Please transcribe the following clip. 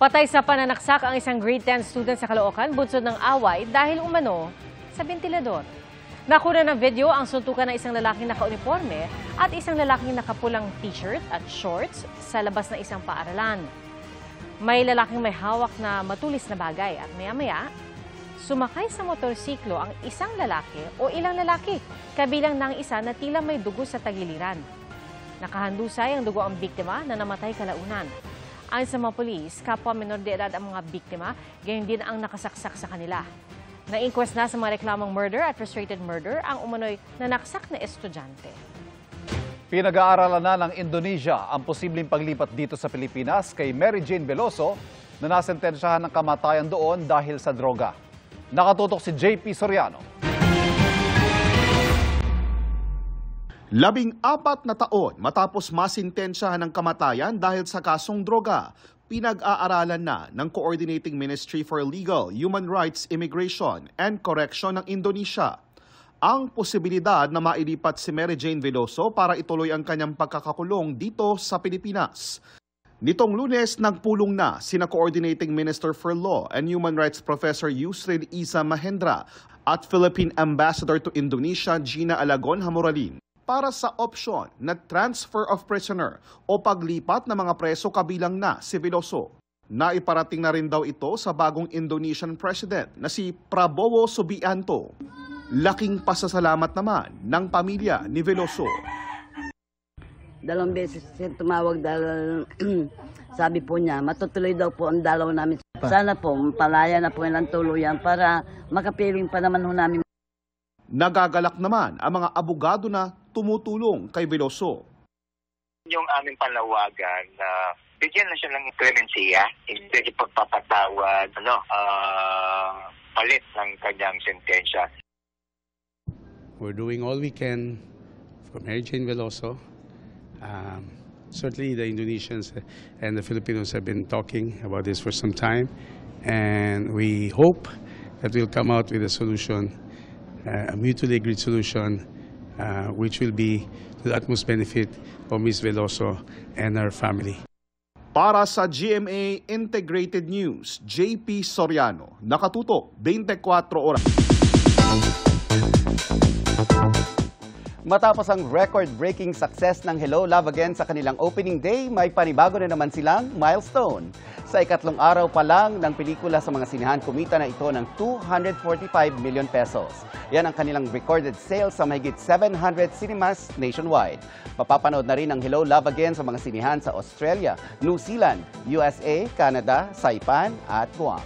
Patay sa pananaksak ang isang grade 10 student sa Caloocan, bunsod ng away dahil umano sa bentilador. Nakuna ng video ang suntukan ng isang lalaking naka-uniforme at isang lalaking nakapulang t-shirt at shorts sa labas ng isang paaralan. May lalaking may hawak na matulis na bagay at maya-maya, sumakay sa motorsiklo ang isang lalaki o ilang lalaki, kabilang ng isa na tila may dugo sa tagiliran. Nakahandusay ang dugo ang biktima na namatay kalaunan. Ayon sa mga polis, kapwa menor de edad ang mga biktima, gayon din ang nakasaksak sa kanila. Na-inquest na sa mga reklamang murder at frustrated murder ang umano'y nanaksak na estudyante. Pinag-aaralan na ng Indonesia ang posibleng paglipat dito sa Pilipinas kay Mary Jane Veloso na nasentensyahan ng kamatayan doon dahil sa droga. Nakatutok si JP Soriano. 14 na taon matapos masintensyahan ng kamatayan dahil sa kasong droga, pinag-aaralan na ng Coordinating Ministry for Legal, Human Rights, Immigration, and Correction ng Indonesia ang posibilidad na mailipat si Mary Jane Veloso para ituloy ang kanyang pagkakakulong dito sa Pilipinas. Nitong Lunes, nagpulong na sina Coordinating Minister for Law and Human Rights Professor Yusril Isa Mahendra at Philippine Ambassador to Indonesia Gina Alagon Hamoralin para sa opsyon na transfer of prisoner o paglipat ng mga preso kabilang na si Veloso. Naiparating na rin daw ito sa bagong Indonesian President na si Prabowo Subianto. Laking pasasalamat naman ng pamilya ni Veloso. Dalawang beses siya tumawag dahil sabi po niya, matutuloy daw po ang dalaw namin. Sana po, palaya na po ng tuluyan para makapiling pa naman ho namin. Nagagalak naman ang mga abogado na tumutulong kay Veloso. Yung aming panawagan na bigyan na siya ng clemency, instead of pagpapatawad, palit ng kanyang sentensya. We're doing all we can for Mary Jane Veloso. Certainly the Indonesians and the Filipinos have been talking about this for some time, and we hope that we'll come out with a solution, a mutually agreed solution, which will be to the utmost benefit of Ms. Veloso and her family. Para sa GMA Integrated News, JP Soriano, nakatutok 24 oras. Matapos ang record-breaking success ng Hello, Love Again sa kanilang opening day, may panibago na naman silang milestone. Sa ikatlong araw pa lang ng pelikula sa mga sinihan, kumita na ito ng 245 million pesos. Yan ang kanilang recorded sales sa mahigit 700 cinemas nationwide. Mapapanood na rin ang Hello, Love Again sa mga sinihan sa Australia, New Zealand, USA, Canada, Saipan at Guam.